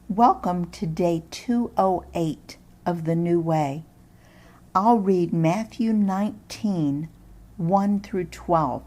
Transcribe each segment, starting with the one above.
Welcome to day 208 of the New Way. I'll read Matthew 19, 1 through 12.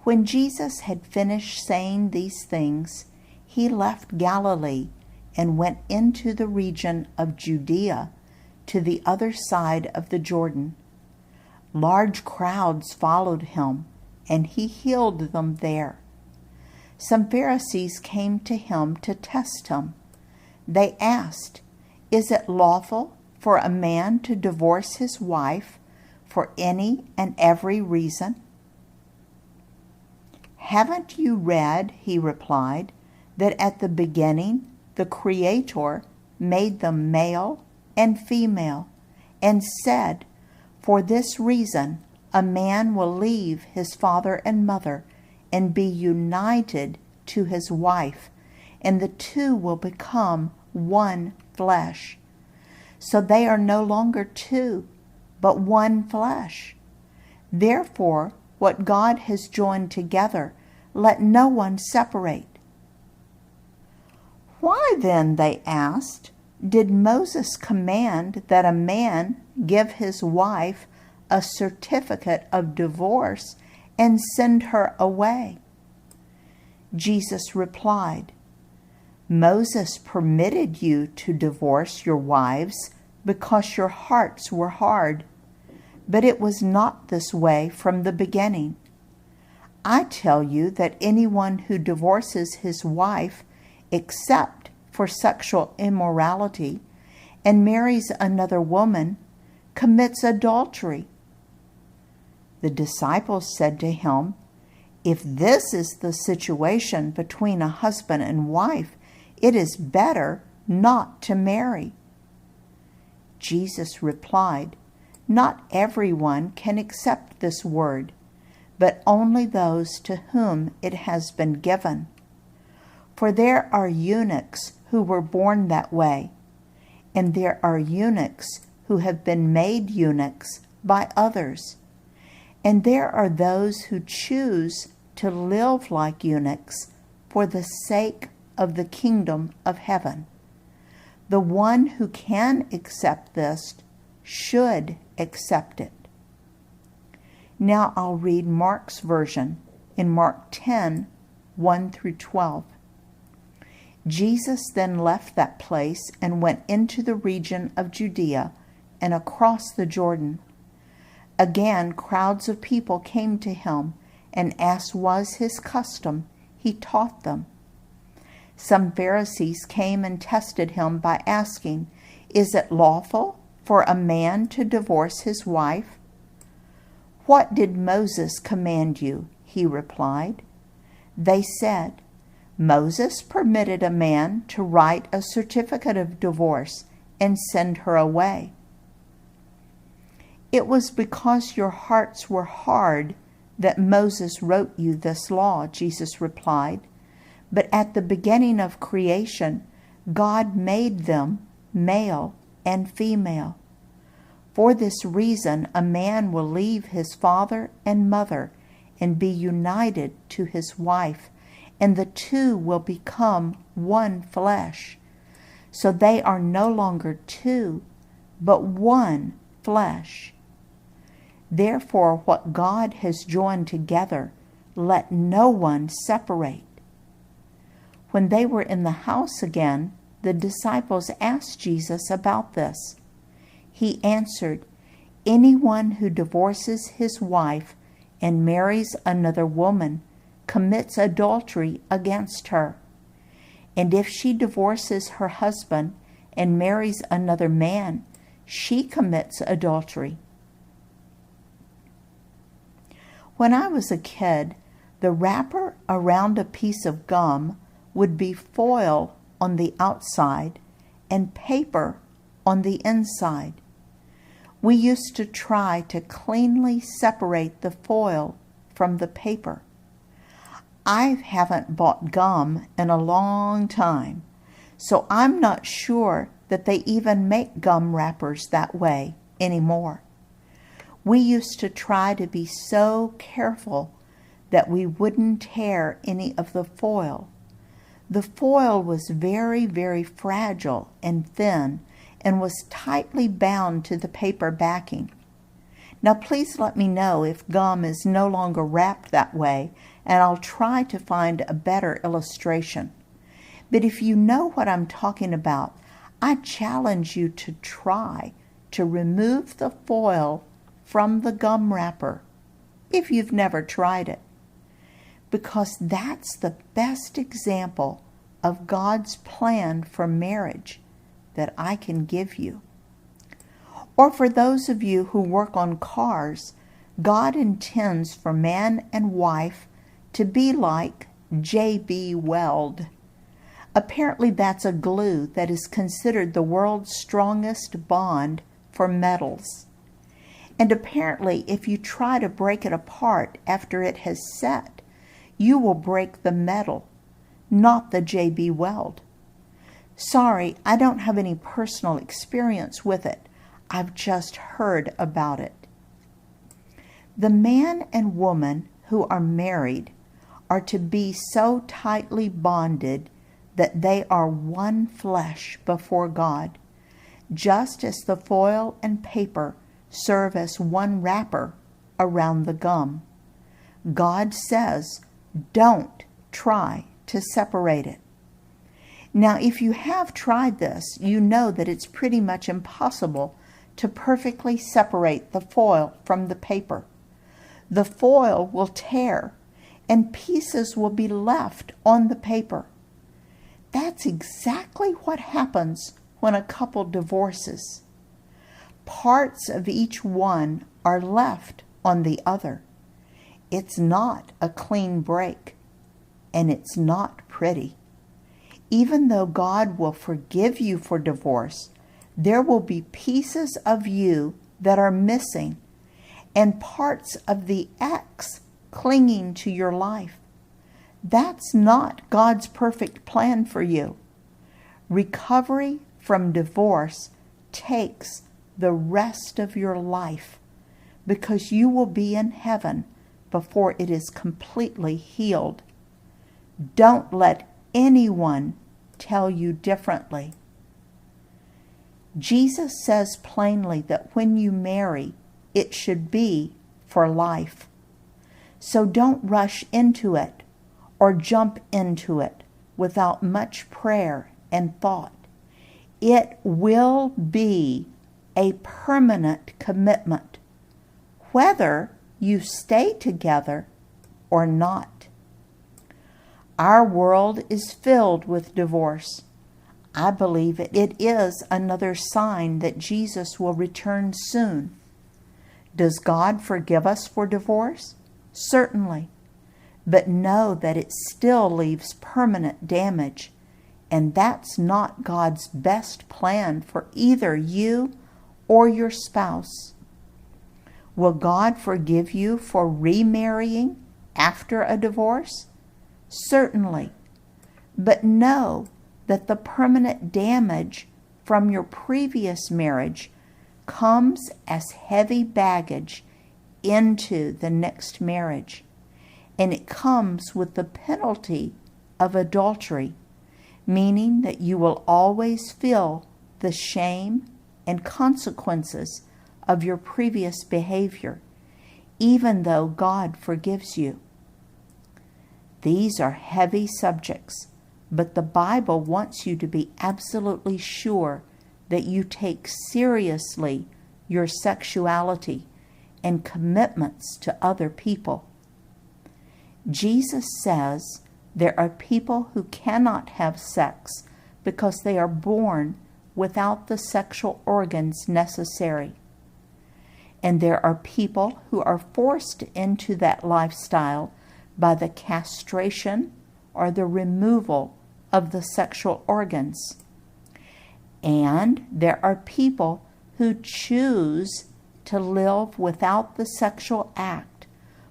When Jesus had finished saying these things, he left Galilee and went into the region of Judea to the other side of the Jordan. Large crowds followed him, and he healed them there. Some Pharisees came to him to test him. They asked, "Is it lawful for a man to divorce his wife for any and every reason?" "Haven't you read," he replied, "that at the beginning the Creator made them male and female, and said, 'For this reason a man will leave his father and mother and be united to his wife, and the two will become one flesh.' So they are no longer two, but one flesh. Therefore, what God has joined together, let no one separate." "Why then," they asked, "did Moses command that a man give his wife a certificate of divorce and send her away?" Jesus replied, "Moses permitted you to divorce your wives because your hearts were hard, but it was not this way from the beginning. I tell you that anyone who divorces his wife except for sexual immorality and marries another woman commits adultery." The disciples said to him, "If this is the situation between a husband and wife, it is better not to marry." Jesus replied, "Not everyone can accept this word, but only those to whom it has been given. For there are eunuchs who were born that way, and there are eunuchs who have been made eunuchs by others. And there are those who choose to live like eunuchs for the sake of the kingdom of heaven. The one who can accept this should accept it." Now I'll read Mark's version in Mark 10, 1 through 12. Jesus then left that place and went into the region of Judea and across the Jordan. Again, crowds of people came to him, and as was his custom, he taught them. Some Pharisees came and tested him by asking, "Is it lawful for a man to divorce his wife?" "What did Moses command you?" he replied. They said, "Moses permitted a man to write a certificate of divorce and send her away." "It was because your hearts were hard that Moses wrote you this law," Jesus replied. "But at the beginning of creation, God made them male and female. For this reason, a man will leave his father and mother and be united to his wife, and the two will become one flesh. So they are no longer two, but one flesh. Therefore, what God has joined together, let no one separate." When they were in the house again, the disciples asked Jesus about this. He answered, "Anyone who divorces his wife and marries another woman commits adultery against her. And if she divorces her husband and marries another man, she commits adultery." When I was a kid, the wrapper around a piece of gum would be foil on the outside and paper on the inside. We used to try to cleanly separate the foil from the paper. I haven't bought gum in a long time, so I'm not sure that they even make gum wrappers that way anymore. We used to try to be so careful that we wouldn't tear any of the foil, The foil was very, very fragile and thin and was tightly bound to the paper backing. Now please let me know if gum is no longer wrapped that way, and I'll try to find a better illustration. But if you know what I'm talking about, I challenge you to try to remove the foil from the gum wrapper if you've never tried it, because that's the best example of God's plan for marriage that I can give you. Or for those of you who work on cars, God intends for man and wife to be like J.B. Weld. Apparently that's a glue that is considered the world's strongest bond for metals. And apparently if you try to break it apart after it has set, you will break the metal, not the J.B. Weld. Sorry, I don't have any personal experience with it. I've just heard about it. The man and woman who are married are to be so tightly bonded that they are one flesh before God, just as the foil and paper serve as one wrapper around the gum. God says, don't try to separate it. Now, if you have tried this, you know that it's pretty much impossible to perfectly separate the foil from the paper. The foil will tear, and pieces will be left on the paper. That's exactly what happens when a couple divorces. Parts of each one are left on the other. It's not a clean break, and it's not pretty. Even though God will forgive you for divorce, there will be pieces of you that are missing and parts of the ex clinging to your life. That's not God's perfect plan for you. Recovery from divorce takes the rest of your life because you will be in heaven before it is completely healed. Don't let anyone tell you differently. Jesus says plainly that when you marry, it should be for life. So don't rush into it or jump into it without much prayer and thought. It will be a permanent commitment, whether you stay together or not. Our world is filled with divorce. I believe it is another sign that Jesus will return soon. Does God forgive us for divorce? Certainly. But know that it still leaves permanent damage, and that's not God's best plan for either you or your spouse. Will God forgive you for remarrying after a divorce? Certainly. But know that the permanent damage from your previous marriage comes as heavy baggage into the next marriage, and it comes with the penalty of adultery, meaning that you will always feel the shame and consequences of your previous behavior, even though God forgives you. These are heavy subjects, but the Bible wants you to be absolutely sure that you take seriously your sexuality and commitments to other people. Jesus says there are people who cannot have sex because they are born without the sexual organs necessary. And there are people who are forced into that lifestyle by the castration or the removal of the sexual organs. And there are people who choose to live without the sexual act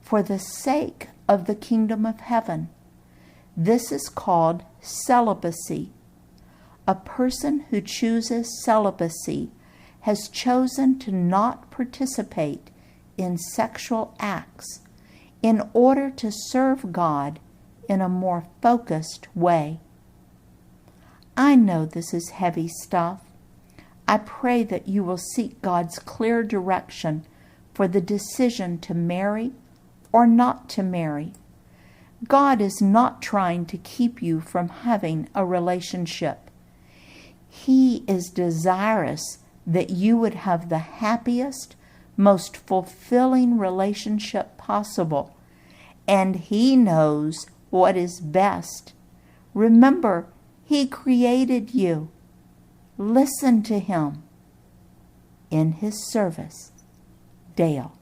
for the sake of the kingdom of heaven. This is called celibacy. A person who chooses celibacy has chosen to not participate in sexual acts in order to serve God in a more focused way. I know this is heavy stuff. I pray that you will seek God's clear direction for the decision to marry or not to marry. God is not trying to keep you from having a relationship. He is desirous that you would have the happiest, most fulfilling relationship possible, and He knows what is best. Remember, He created you. Listen to Him. In His service, Dale.